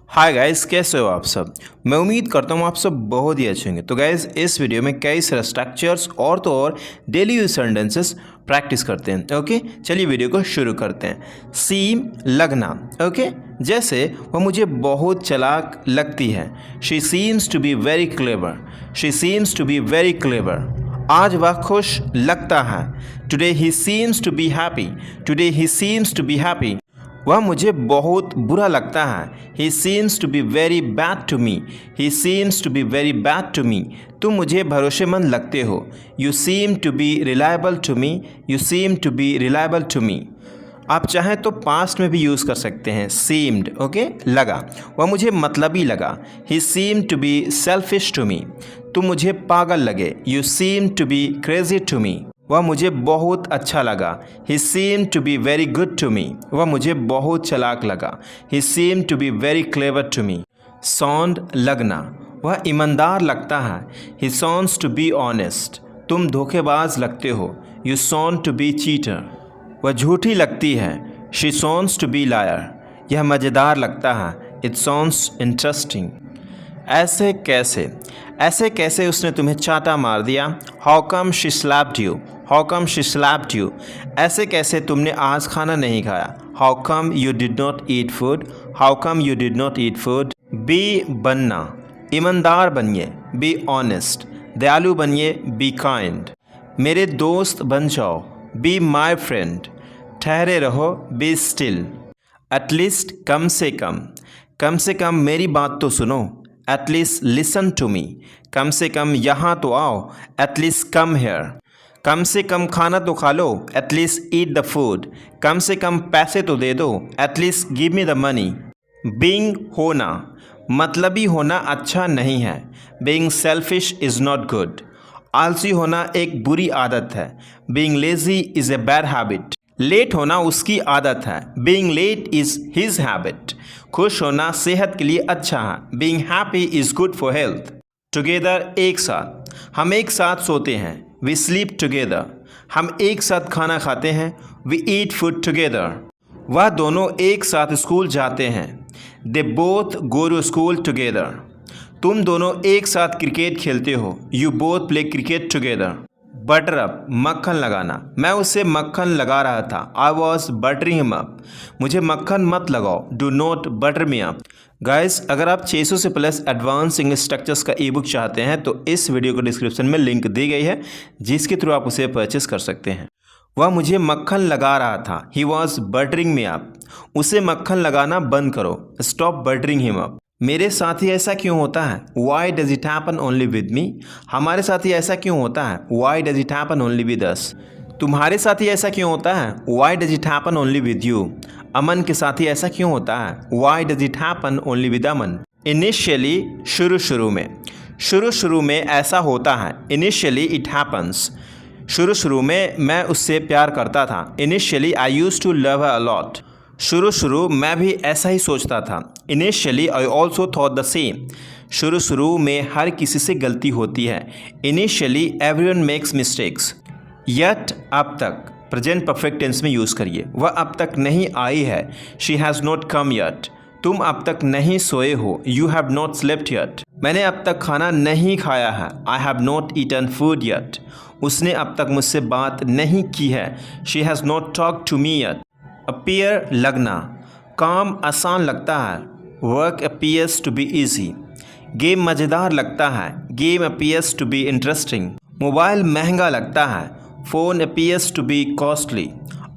Hi guys, कैसे हो आप सब। मैं उम्मीद करता हूँ आप सब बहुत ही अच्छे होंगे। तो गाइस, इस वीडियो में कई सारे स्ट्रक्चर्स और तो और डेली यूज सेंटेंसेस प्रैक्टिस करते हैं। ओके, चलिए वीडियो को शुरू करते हैं। सीम, लगना। ओके, जैसे वह मुझे बहुत चालाक लगती है। She seems to be very clever. She seems to be very clever. आज वह खुश लगता है। Today he seems to be happy. Today he seems to be happy. वह मुझे बहुत बुरा लगता है। He seems to be very bad to me. He seems to be very bad to me. तुम मुझे भरोसेमंद लगते हो। You seem to be reliable to me. You seem to be reliable to me. आप चाहें तो पास्ट में भी यूज़ कर सकते हैं। सीम्ड, ओके, लगा। वह मुझे मतलबी लगा। He seem to be selfish to me. तुम मुझे पागल लगे। You seem to be crazy to me. वह मुझे बहुत अच्छा लगा। He seem to be very good to me. वह मुझे बहुत चालाक लगा। He seem to be very clever to me. Sound, लगना। वह ईमानदार लगता है। He sounds to be honest. तुम धोखेबाज लगते हो। You sound to be cheater. वह झूठी लगती है। She sounds to be liar. यह मज़ेदार लगता है। It sounds interesting. ऐसे कैसे, ऐसे कैसे उसने तुम्हें चाटा मार दिया। How come she slapped you. How come she slapped you. ऐसे कैसे तुमने आज खाना नहीं खाया। How come you did not eat food. How come you did not eat food. Be, बनना। ईमानदार बनिए। Be honest. दयालु बनिए। Be kind. मेरे दोस्त बन जाओ। Be my friend. ठहरे रहो। Be still. एटलीस्ट, कम से कम मेरी बात तो सुनो। At least listen to me. कम से कम यहाँ तो आओ। At least come here. कम से कम खाना तो खा लो। At least eat the food. कम से कम पैसे तो दे दो। At least give me the money. Being, होना। मतलबी होना अच्छा नहीं है। Being selfish is not good. आलसी होना एक बुरी आदत है। Being lazy is a bad habit. Late होना उसकी आदत है। Being late is his habit. खुश होना सेहत के लिए अच्छा है। Being happy is good for health. Together, एक साथ। हम एक साथ सोते हैं। We sleep together. हम एक साथ खाना खाते हैं। We eat food together. वह दोनों एक साथ स्कूल जाते हैं। They both go to school together. तुम दोनों एक साथ क्रिकेट खेलते हो। You both play cricket together. Butter up, मक्खन लगाना। मैं उसे मक्खन लगा रहा था। I was buttering him up. मुझे मक्खन मत लगाओ। Do not butter me up. Guys, अगर आप 600 से प्लस एडवांस इंग्लिश स्ट्रक्चर्स का ई बुक चाहते हैं तो इस वीडियो को डिस्क्रिप्शन में लिंक दी गई है, जिसके थ्रू आप उसे परचेस कर सकते हैं। वह मुझे मक्खन लगा रहा था। He was buttering me up. उसे मक्खन लगाना बंद करो। Stop buttering him up. मेरे साथ ही ऐसा क्यों होता है। Why does it happen only with me. हमारे साथ ही ऐसा क्यों होता है। Why does it happen only with us. तुम्हारे साथ ही ऐसा क्यों होता है। Why does it happen only with you. Aman के साथ ही ऐसा क्यों होता है। Why does it happen only with Aman. Initially, शुरू में ऐसा होता है। Initially it happens. शुरू में मैं उससे प्यार करता था। Initially I used to love her a lot. शुरू मैं भी ऐसा ही सोचता था। Initially I also thought the same. शुरू में हर किसी से गलती होती है। Initially everyone makes mistakes. Yet, अब तक। प्रेजेंट परफेक्ट टेंस में यूज़ करिए। वह अब तक नहीं आई है। She has not come yet. तुम अब तक नहीं सोए हो। You have not slept yet. मैंने अब तक खाना नहीं खाया है। I have not eaten food yet. उसने अब तक मुझसे बात नहीं की है। She has not talk to me yet. Appear, लगना। काम आसान लगता है। Work appears to be easy. Game मज़ेदार लगता है। Game appears to be interesting. Mobile महंगा लगता है। Phone appears to B costly.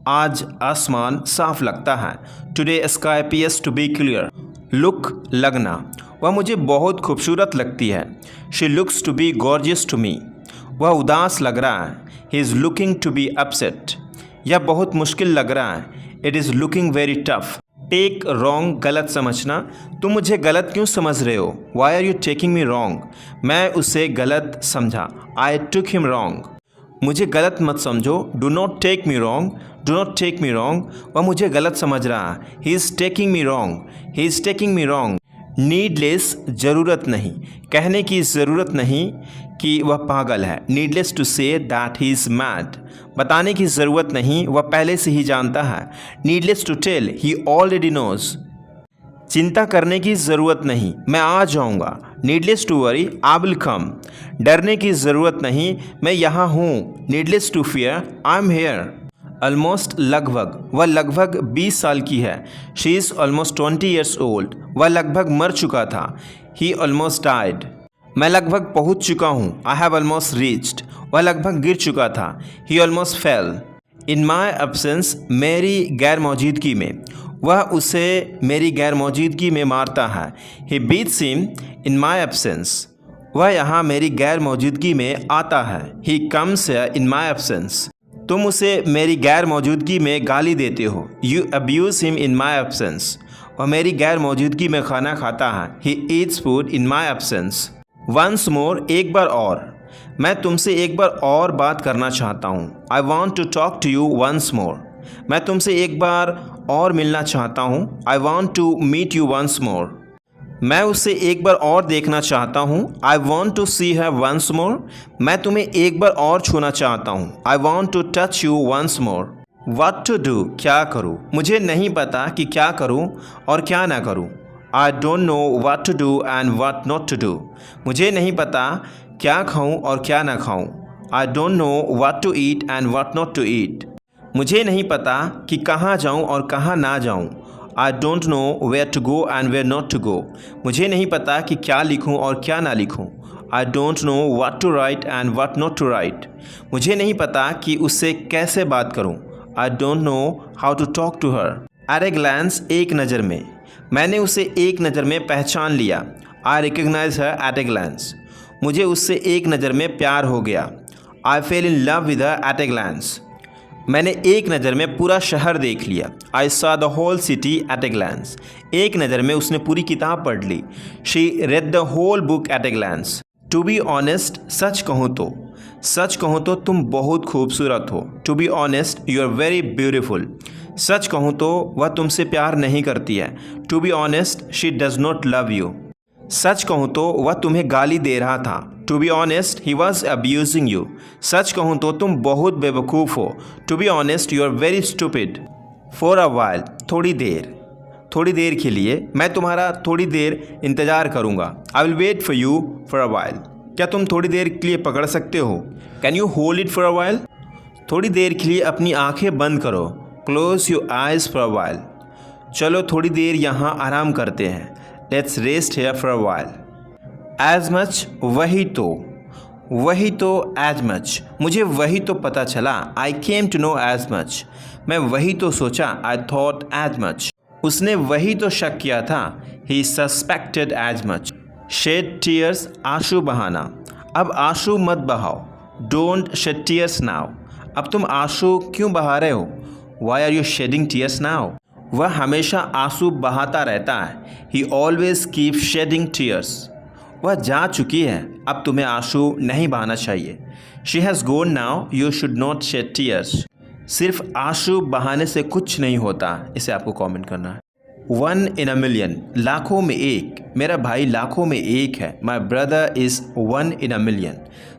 आज आसमान साफ लगता है। Today sky appears to be clear. Look, लगना। वह मुझे बहुत खूबसूरत लगती है। She looks to be gorgeous to me. वह उदास लग रहा है। He is looking to be upset. यह बहुत मुश्किल लग रहा है। It is looking very tough. Take, wrong, गलत समझना। तुम मुझे गलत क्यों समझ रहे हो। Why are you taking me wrong. मैं उसे गलत समझा। I took him wrong. मुझे गलत मत समझो। Do not take me wrong. Do not take me wrong. वह मुझे गलत समझ रहा है। He is taking me wrong. He is taking me wrong. Needless, ज़रूरत नहीं। कहने की ज़रूरत नहीं कि वह पागल है। Needless to say that he is mad. बताने की ज़रूरत नहीं, वह पहले से ही जानता है। Needless to tell, he already knows. चिंता करने की ज़रूरत नहीं, मैं आ जाऊँगा। Needless to worry, I will come. डरने की ज़रूरत नहीं, मैं यहाँ हूँ। Needless to fear, I am here. Almost, लगभग, वह लगभग 20 साल की है। She is almost 20 years old, वह लगभग मर चुका था। He almost died. मैं लगभग पहुँच चुका हूँ। आई हैव ऑलमोस्ट रीच्ड, वह लगभग गिर चुका था। He almost fail. In my absence, मेरी गैर मौजूदगी में, वह उसे मेरी गैर मौजूदगी में मारता है। He beats him in my absence, वह यहाँ मेरी गैर मौजूदगी में आता है। He comes here in my absence, तुम उसे मेरी गैर मौजूदगी में गाली देते हो। You abuse him in my absence, वह मेरी गैर मौजूदगी में खाना खाता है। He eats food in my absence. Once more, एक बार और, मैं तुमसे एक बार और बात करना चाहता हूँ। I want to talk to you once more, मैं तुमसे एक बार और मिलना चाहता हूँ। I want to meet you once more, मैं उसे एक बार और देखना चाहता हूँ। I want to see her once more, मैं तुम्हें एक बार और छूना चाहता हूँ। I want to touch you once more. What to do, क्या करूँ, मुझे नहीं पता कि क्या करूँ और क्या ना करूँ। I don't know what to do and what not to do, मुझे नहीं पता क्या खाऊँ और क्या ना खाऊँ। I don't know what to eat and what not to eat, मुझे नहीं पता कि कहाँ जाऊँ और कहाँ ना जाऊँ। I don't know where to go and where not to go, मुझे नहीं पता कि क्या लिखूँ और क्या ना लिखूँ। I don't know what to write and what not to write, मुझे नहीं पता कि उससे कैसे बात करूँ। I don't know how to talk to her. At a glance, एक नज़र में, मैंने उसे एक नज़र में पहचान लिया। I recognise her at a glance, मुझे उससे एक नज़र में प्यार हो गया। I fell in love with her at a glance, मैंने एक नज़र में पूरा शहर देख लिया। I saw the whole city at a glance, एक नज़र में उसने पूरी किताब पढ़ ली। She read the whole book at a glance. To be honest, सच कहूँ तो तुम बहुत खूबसूरत हो। To be honest, you are very beautiful, सच कहूँ तो वह तुमसे प्यार नहीं करती है। To be honest, she does not love you, सच कहूँ तो वह तुम्हें गाली दे रहा था। To be honest, he was abusing you, सच कहूँ तो तुम बहुत बेवकूफ़ हो। To be honest, you are very stupid. For a while, थोड़ी देर के लिए, मैं तुम्हारा थोड़ी देर इंतज़ार करूँगा। I will wait for you for a while, क्या तुम थोड़ी देर के लिए पकड़ सकते हो। Can you hold it for a while, थोड़ी देर के लिए अपनी आँखें बंद करो। Close your eyes for a while, चलो थोड़ी देर यहाँ आराम करते हैं। Let's rest here for a while. As much, वही तो एज मच, मुझे वही तो पता चला। I came to no as much, मैं वही तो सोचा। आई थॉट एज मच, उसने वही तो शक किया था। He suspected as much. Shed tears, आंसू बहाना, अब आंसू मत बहाओ। डोंट शेड टीयर्स नाउ, अब तुम आंसू क्यों बहा रहे हो। Why are you shedding tears now, वह हमेशा आंसू बहाता रहता है। He always keep shedding tears, वह जा चुकी है, अब तुम्हें आंसू नहीं बहाना चाहिए। She has gone now, you should not shed tears, सिर्फ आंसू बहाने से कुछ नहीं होता। इसे आपको कमेंट करना है। 1 in a million, लाखों में एक, मेरा भाई लाखों में एक है। My brother is 1 in a million,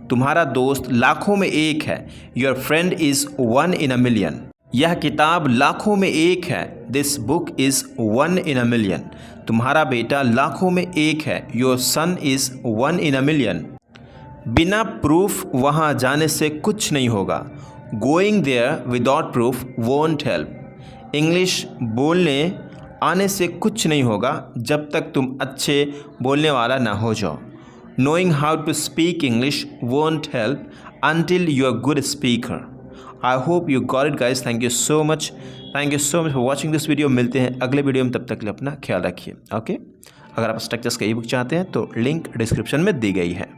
तुम्हारा दोस्त लाखों में एक है। Your friend is 1 in a million, यह किताब लाखों में एक है। This book is 1 in a million, तुम्हारा बेटा लाखों में एक है। Your son is 1 in a million, बिना प्रूफ वहाँ जाने से कुछ नहीं होगा। Going there without proof won't help, English बोलने आने से कुछ नहीं होगा जब तक तुम अच्छे बोलने वाला ना हो जाओ। Knowing how to speak English won't help until you are good speaker. I hope you got it guys. Thank you so much for watching this video. मिलते हैं अगले वीडियो में, तब तक के लिए अपना ख्याल रखिए। ओके, अगर आप स्ट्रक्चर्स का ई बुक चाहते हैं तो लिंक डिस्क्रिप्शन में दी गई है।